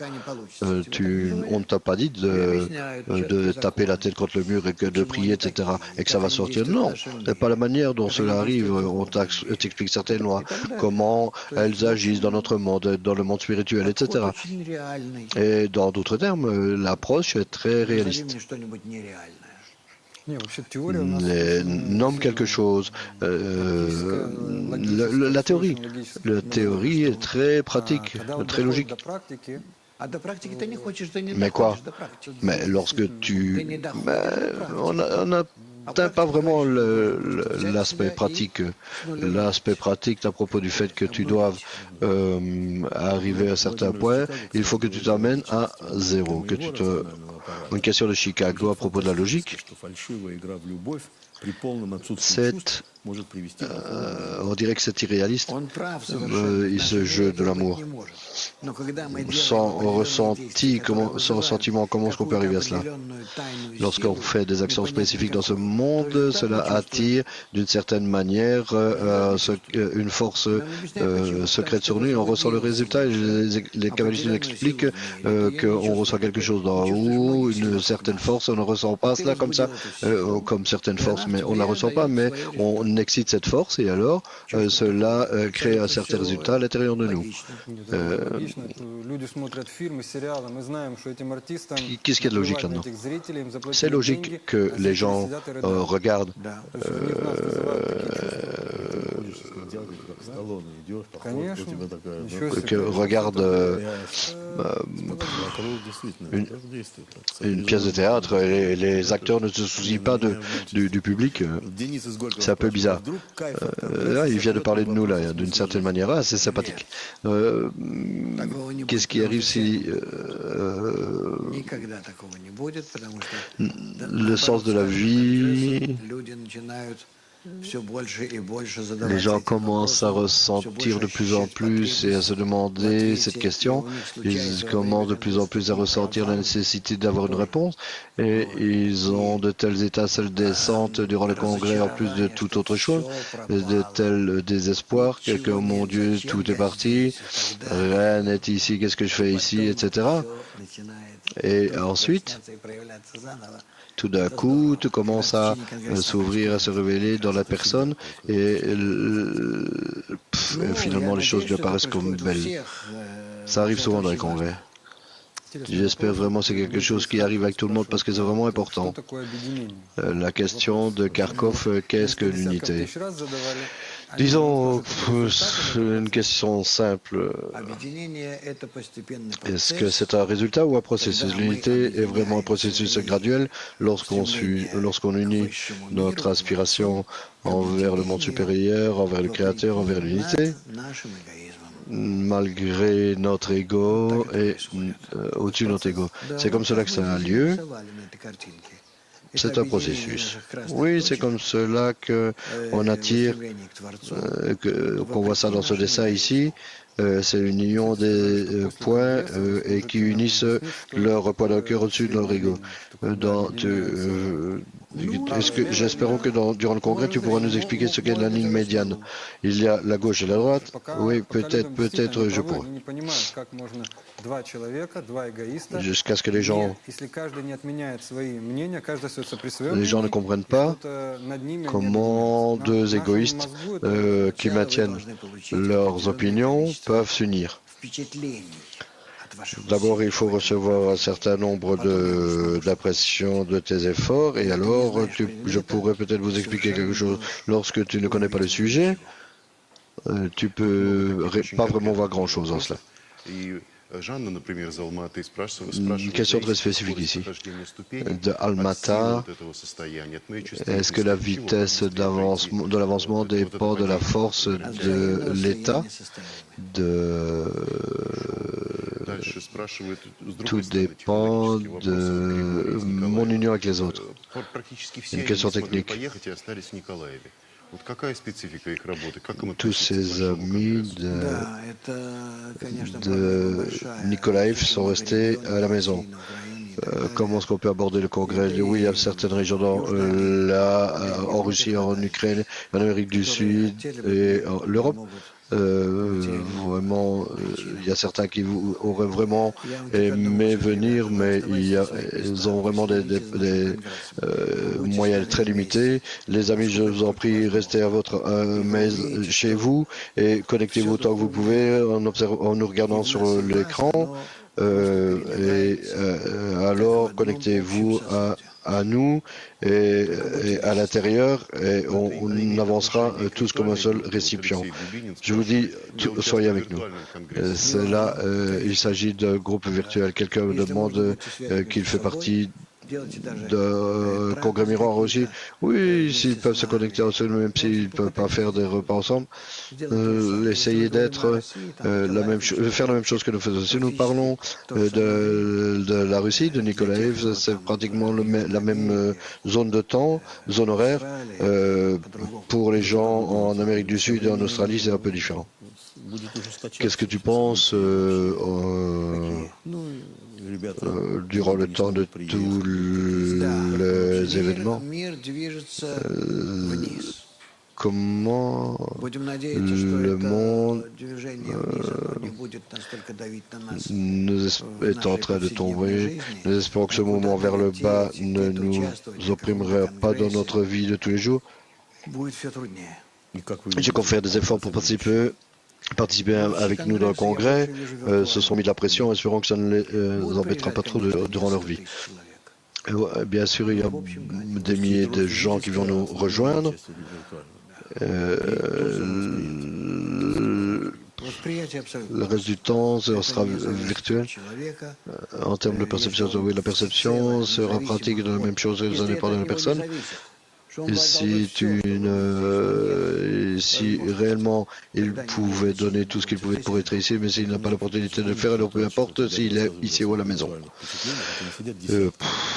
S1: On ne t'a pas dit de taper la tête contre le mur et de prier, etc., et que ça va sortir. Non, ce n'est pas la manière dont cela arrive. On t'explique certaines lois, comment elles agissent dans notre monde, dans le monde spirituel, etc. Et dans d'autres termes, l'approche est très réaliste. Nomme quelque chose. La théorie. La théorie est très pratique, très logique. Mais quoi? Mais lorsque tu... on a n'atteint pas vraiment l'aspect pratique. L'aspect pratique à propos du fait que tu doives arriver à un certain point, il faut que tu t'amènes à zéro. Une question de Chicago à propos de la logique. On dirait que c'est irréaliste, ce jeu de l'amour. Sans ressentiment, comment est-ce qu'on peut arriver à cela? Lorsqu'on fait des actions spécifiques dans ce monde, cela attire d'une certaine manière une force secrète sur nous et on ressent le résultat. Et les kabbalistes nous expliquent qu'on reçoit quelque chose d'en haut, une certaine force, on ne ressent pas cela comme ça, comme certaines forces, mais on ne la ressent pas, mais on excite cette force et alors cela crée un certain résultat à l'intérieur de nous. Qu'est-ce qu'il y a de logique là-dedans? C'est logique que les gens regardent une pièce de théâtre et les acteurs ne se soucient pas du public. C'est un peu bizarre. Là, il vient de parler de nous, là, d'une certaine manière. Ah, c'est sympathique. Qu'est-ce qui arrive si le sens de la vie, les gens commencent à ressentir de plus en plus et à se demander cette question. Ils commencent de plus en plus à ressentir la nécessité d'avoir une réponse et ils ont de tels états, telles descentes durant le congrès en plus de toute autre chose, de tels désespoirs que, oh mon Dieu, tout est parti, rien n'est ici, qu'est-ce que je fais ici, etc. Et ensuite, tout d'un coup, tout commence à s'ouvrir, à se révéler dans la personne et finalement les choses lui apparaissent comme belles. Ça arrive souvent dans les congrès. J'espère vraiment que c'est quelque chose qui arrive avec tout le monde parce que c'est vraiment important. La question de Kharkov, qu'est-ce que l'unité? Disons, une question simple. Est-ce que c'est un résultat ou un processus? L'unité est vraiment un processus graduel lorsqu'on unit notre aspiration envers le monde supérieur, envers le Créateur, envers l'unité, malgré notre ego et au-dessus de notre ego. C'est comme cela que ça a lieu. C'est un processus. Oui, c'est comme cela qu'on attire, qu'on voit ça dans ce dessin ici. C'est l'union des points et qui unissent leur point de cœur au-dessus de leur ego. J'espère que durant le congrès, tu pourras nous expliquer ce qu'est la ligne médiane. Il y a la gauche et la droite. Oui, peut-être je pourrai. Jusqu'à ce que les gens ne comprennent pas comment deux égoïstes qui maintiennent leurs opinions peuvent s'unir. D'abord, il faut recevoir un certain nombre d'impressions de tes efforts et alors je pourrais peut-être vous expliquer quelque chose. Lorsque tu ne connais pas le sujet, tu peux pas vraiment voir grand-chose en cela. Une question très spécifique ici. De Almata, est-ce que la vitesse de l'avancement dépend de la force de l'État? Tout dépend de mon union avec les autres. Une question technique. Tous ces amis de Nikolaïev sont restés à la maison. Comment est-ce qu'on peut aborder le congrès? Oui, il y a certaines régions en Russie, en Ukraine, en Amérique du Sud et en l'Europe. Vraiment, il y a certains qui auraient vraiment aimé venir, mais ils ont vraiment des moyens très limités. Les amis, je vous en prie, restez à votre maison chez vous et connectez-vous autant que vous pouvez en nous regardant sur l'écran. Alors, connectez-vous à nous et à l'intérieur et on avancera tous comme un seul récipient. Je vous dis, soyez avec nous. Il s'agit d'un groupe virtuel. Quelqu'un me demande qu'il fait partie de congrès miroir aussi. Oui, s'ils peuvent se connecter ensemble, même s'ils ne peuvent pas faire des repas ensemble, essayer d'être faire la même chose que nous faisons. Si nous parlons de la Russie, de Nikolaev, c'est pratiquement la même zone de temps, zone horaire. Pour les gens en Amérique du Sud et en Australie, c'est un peu différent. Qu'est-ce que tu penses durant le temps de tous les événements? Comment le monde est en train de tomber? Nous espérons que ce mouvement vers le bas ne nous opprimera pas dans notre vie de tous les jours. J'ai qu'on fait des efforts pour participer avec nous dans le congrès, se sont mis de la pression, espérons que ça ne les embêtera pas trop durant leur vie. Bien sûr, il y a des milliers de gens qui vont nous rejoindre. Le reste du temps sera virtuel. En termes de perception, oui, la perception sera pratique de la même chose, ça dépend de la personne. Et si réellement il pouvait donner tout ce qu'il pouvait pour être ici, mais s'il n'a pas l'opportunité de le faire, alors peu importe s'il est ici ou à la maison.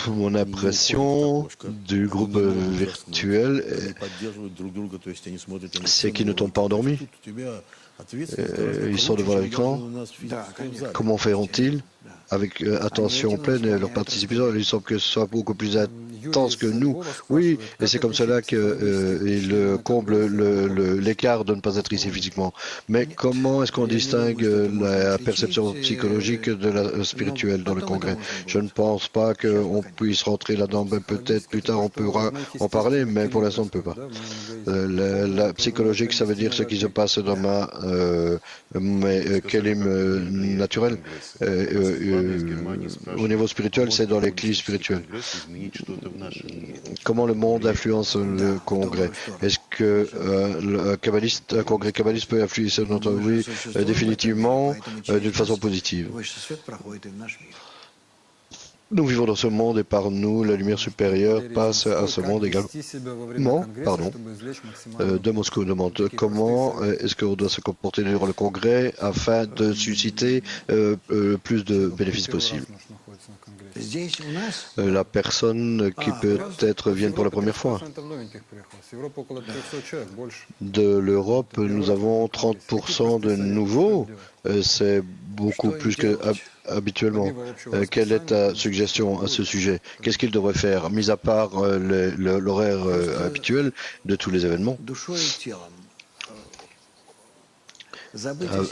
S1: Mon impression du groupe virtuel, c'est qu'ils ne tombent pas endormis. Ils sont devant l'écran. Comment feront-ils? Avec attention pleine et leur participation, il semble que ce soit beaucoup plus intense que nous. Oui, et c'est comme cela qu'ils comblent l'écart de ne pas être ici physiquement. Mais comment est-ce qu'on distingue la perception psychologique de la spirituelle dans le congrès? Je ne pense pas qu'on puisse rentrer là-dedans. Peut-être plus tard on pourra en parler, mais pour l'instant on ne peut pas. La psychologique, ça veut dire ce qui se passe dans mais quel est naturel. Au niveau spirituel, c'est dans les clés spirituelles. Comment le monde influence le congrès? Est-ce que un congrès kabbaliste peut influer sur notre vie? Définitivement, d'une façon positive. Nous vivons dans ce monde et par nous, la lumière supérieure passe à ce monde également. De Moscou demande comment est-ce qu'on doit se comporter durant le congrès afin de susciter plus de bénéfices possibles. La personne qui peut-être vient pour la première fois. De l'Europe, nous avons 30% de nouveaux. C'est beaucoup plus que habituellement. Quelle est ta suggestion à ce sujet? Qu'est-ce qu'il devrait faire, mis à part l'horaire habituel de tous les événements?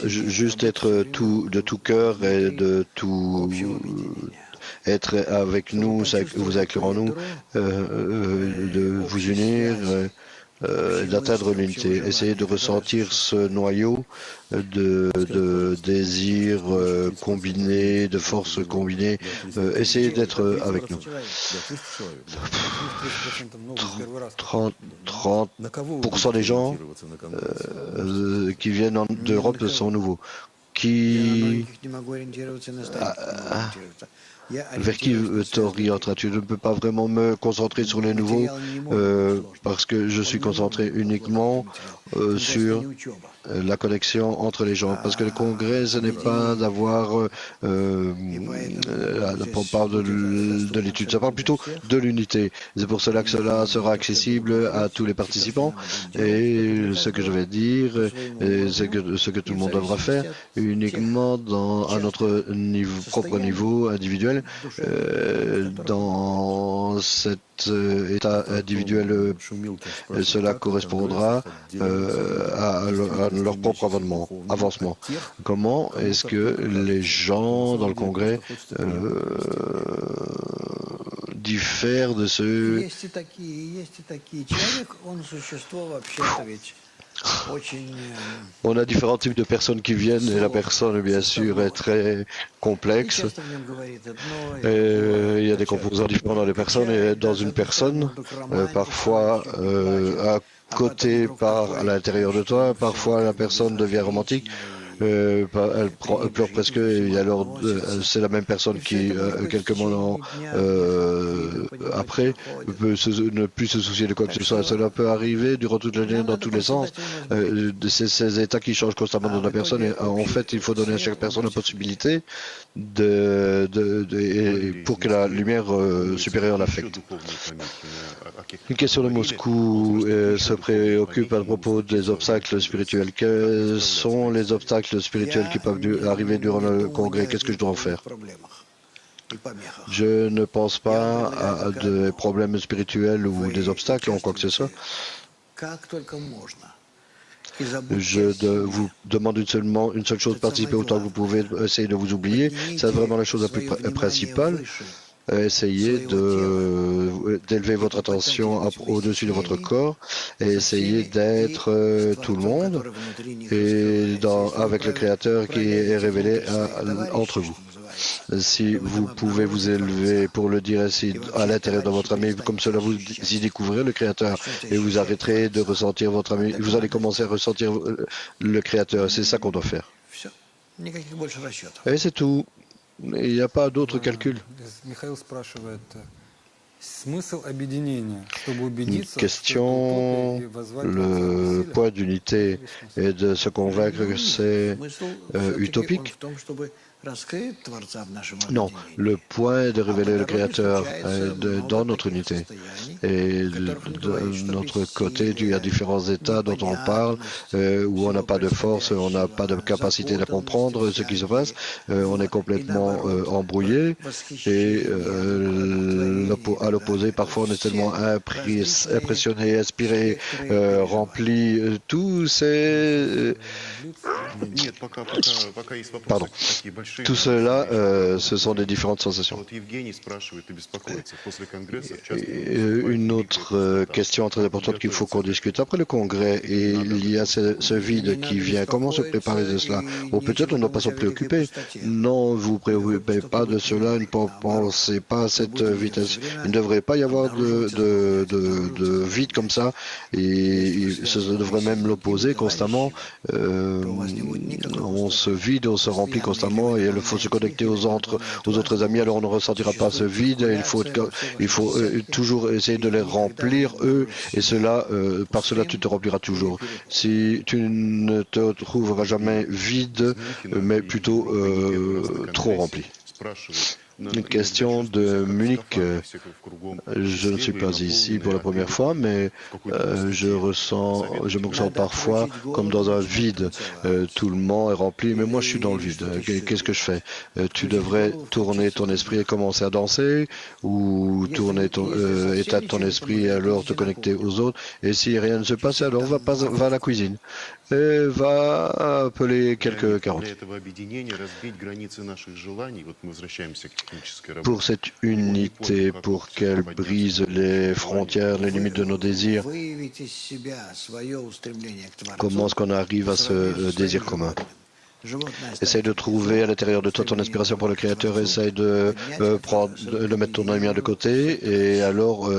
S1: Juste être de tout cœur et de tout... être avec nous, vous inclure en nous, de vous unir, d'atteindre l'unité. Essayez de ressentir ce noyau de désir combiné, de force combinée. Essayez d'être avec nous. 30% des gens qui viennent d'Europe sont nouveaux. Vers qui t'orienteras-tu? Je ne peux pas vraiment me concentrer sur les nouveaux parce que je suis concentré uniquement sur la connexion entre les gens. Parce que le congrès, ce n'est pas d'avoir... on parle de l'étude, ça parle plutôt de l'unité. C'est pour cela que cela sera accessible à tous les participants. Et ce que je vais dire, c'est que ce que tout le monde devra faire uniquement à notre propre niveau individuel, dans cet état individuel, cela correspondra à leur propre avancement. Comment est-ce que les gens dans le congrès diffèrent de ceux... On a différents types de personnes qui viennent et la personne, bien sûr, est très complexe. Et il y a des composants différents dans les personnes et dans une personne, parfois à côté, à l'intérieur de toi, parfois la personne devient romantique. elle pleure presque, et alors c'est la même personne qui, quelques moments après, peut ne plus se soucier de quoi que ce soit. Cela peut arriver durant toute l'année dans tous les sens. Ces états qui changent constamment dans la personne. Et, en fait, il faut donner à chaque personne la possibilité pour que la lumière supérieure l'affecte. Une question de Moscou se préoccupe à propos des obstacles spirituels. Quels sont les obstacles spirituels qui peuvent arriver durant le congrès? Qu'est-ce que je dois en faire? Je ne pense pas à des problèmes spirituels ou des obstacles ou quoi que ce soit. Je vous demande une seule chose, participer autant que vous pouvez, essayer de vous oublier. C'est vraiment la chose la plus principale. Essayez d'élever votre attention au-dessus de votre corps et essayez d'être tout le monde et avec le Créateur qui est révélé entre vous. Si vous pouvez vous élever pour le dire ainsi à l'intérieur de votre ami, comme cela vous y découvrez le Créateur et vous arrêterez de ressentir votre ami, vous allez commencer à ressentir le Créateur. C'est ça qu'on doit faire. Et c'est tout. Il n'y a pas d'autres calculs. Une question, le point d'unité et de se convaincre que c'est utopique. Non, le point de révéler le Créateur dans notre unité. Et de notre côté, il y a différents états dont on parle, où on n'a pas de force, on n'a pas de capacité de comprendre ce qui se passe, on est complètement embrouillé, et à l'opposé, parfois on est tellement impressionné, inspiré, rempli, tout c'est... Pardon. Tout cela, ce sont des différentes sensations. Une autre question très importante qu'il faut qu'on discute. Après le congrès, il y a ce vide qui vient. Comment se préparer de cela? Ou peut-être on ne doit pas s'en préoccuper. Non, vous ne vous préoccupez pas de cela, ne pensez pas à cette vitesse. Il ne devrait pas y avoir de vide comme ça. Et ça devrait même l'opposer constamment. On se vide, on se remplit constamment et il faut se connecter aux autres amis, alors on ne ressentira pas ce vide. Il faut toujours essayer de les remplir, eux, et par cela tu te rempliras toujours. Si tu ne te trouveras jamais vide, mais plutôt trop rempli. Une question de Munich. Je ne suis pas ici pour la première fois, mais je me ressens parfois comme dans un vide. Tout le monde est rempli, mais moi je suis dans le vide. Qu'est-ce que je fais? Tu devrais tourner ton esprit et commencer à danser, ou tourner état de ton esprit et alors te connecter aux autres. Et si rien ne se passe, alors va à la cuisine et va appeler quelques carottes. Pour cette unité, pour qu'elle brise les frontières, les limites de nos désirs, comment est-ce qu'on arrive à ce désir commun? Essaye de trouver à l'intérieur de toi ton inspiration pour le Créateur, essaye de mettre ton lumière de côté, et alors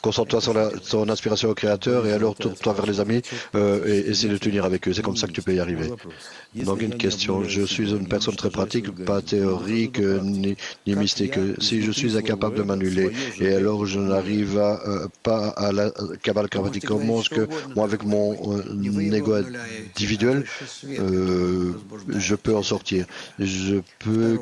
S1: concentre-toi sur ton inspiration au Créateur, et alors tourne-toi vers les amis et essaye de tenir avec eux. C'est comme ça que tu peux y arriver. Donc une question, je suis une personne très pratique, pas théorique ni mystique. Si je suis incapable de m'annuler, et alors je n'arrive pas à la cabale karmatique, comment est-ce que moi avec mon ego individuel je peux en sortir? Je peux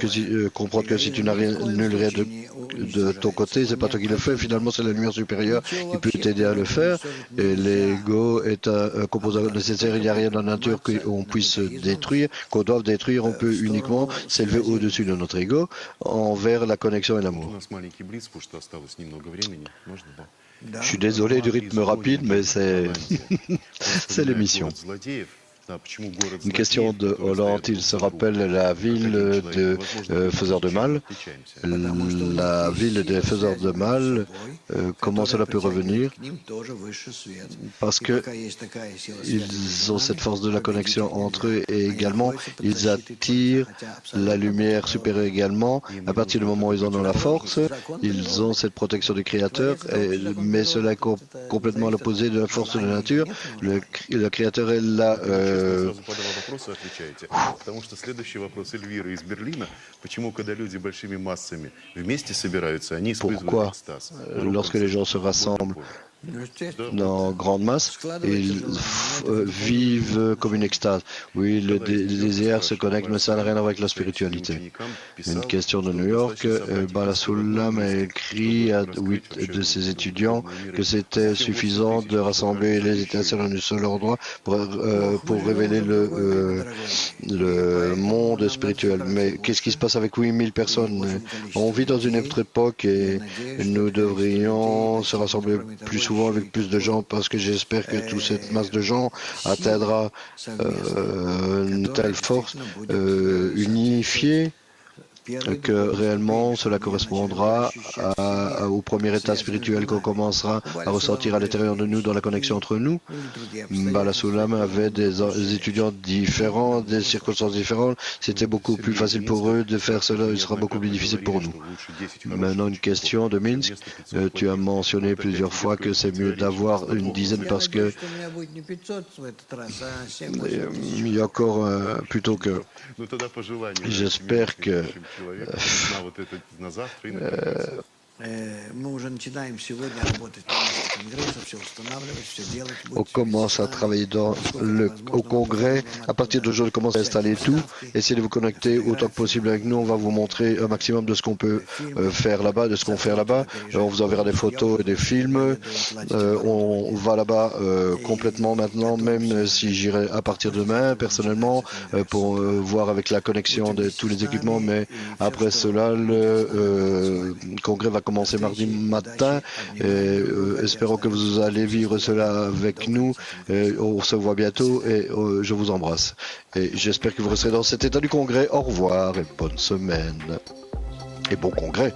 S1: comprendre que si tu n'annules rien de ton côté, c'est pas toi qui le fais, finalement c'est la lumière supérieure qui peut t'aider à le faire, et l'ego est un composant nécessaire. Il n'y a rien dans la nature qu'on puisse détruire, qu'on doive détruire. On peut uniquement s'élever au-dessus de notre ego envers la connexion et l'amour. Je suis désolé du rythme rapide, mais c'est l'émission. Une question de Hollande, il se rappelle la ville de faiseurs de mal. La ville des faiseurs de mal, comment cela peut revenir? Parce que ils ont cette force de la connexion entre eux, et également ils attirent la lumière supérieure également. À partir du moment où ils en ont la force, ils ont cette protection du Créateur, mais cela est complètement à l'opposé de la force de la nature. Le Créateur est là
S3: сразу подавал вопрос и отвечаете. Потому что следующий вопрос Эльвиры из Берлина. Почему, когда люди большими массами вместе собираются, они испытывают
S1: Pourquoi,
S3: экстаз?
S1: lorsque les gens se rassemblent dans grande masse, ils vivent comme une extase. Oui, le désir se connecte, mais ça n'a rien à voir avec la spiritualité. Une question de New York, Bala Soulam a écrit à 8 de ses étudiants que c'était suffisant de rassembler les étincelles en un seul endroit pour révéler le monde spirituel. Mais qu'est-ce qui se passe avec 8000 personnes? On vit dans une autre époque et nous devrions se rassembler plus souvent avec plus de gens, parce que j'espère que toute cette masse de gens atteindra une telle force unifiée que réellement cela correspondra au premier état spirituel qu'on commencera à ressentir à l'intérieur de nous dans la connexion entre nous. Bala Soulam avait des étudiants différents, des circonstances différentes. C'était beaucoup plus facile pour eux de faire cela, il sera beaucoup plus difficile pour nous. Maintenant, une question de Minsk. Tu as mentionné plusieurs fois que c'est mieux d'avoir une dizaine parce que il y a encore plutôt que... J'espère que on commence à travailler au congrès. À partir d'aujourd'hui, on commence à installer tout. Essayez de vous connecter autant que possible avec nous. On va vous montrer un maximum de ce qu'on peut faire là-bas, de ce qu'on fait là-bas. On vous enverra des photos et des films. On va là-bas complètement maintenant, même si j'irai à partir de demain, personnellement, pour voir avec la connexion de tous les équipements. Mais après cela, le congrès va commencer mardi matin. Espérons que vous allez vivre cela avec nous. On se voit bientôt et je vous embrasse. Et j'espère que vous resterez dans cet état du congrès. Au revoir et bonne semaine. Et bon congrès.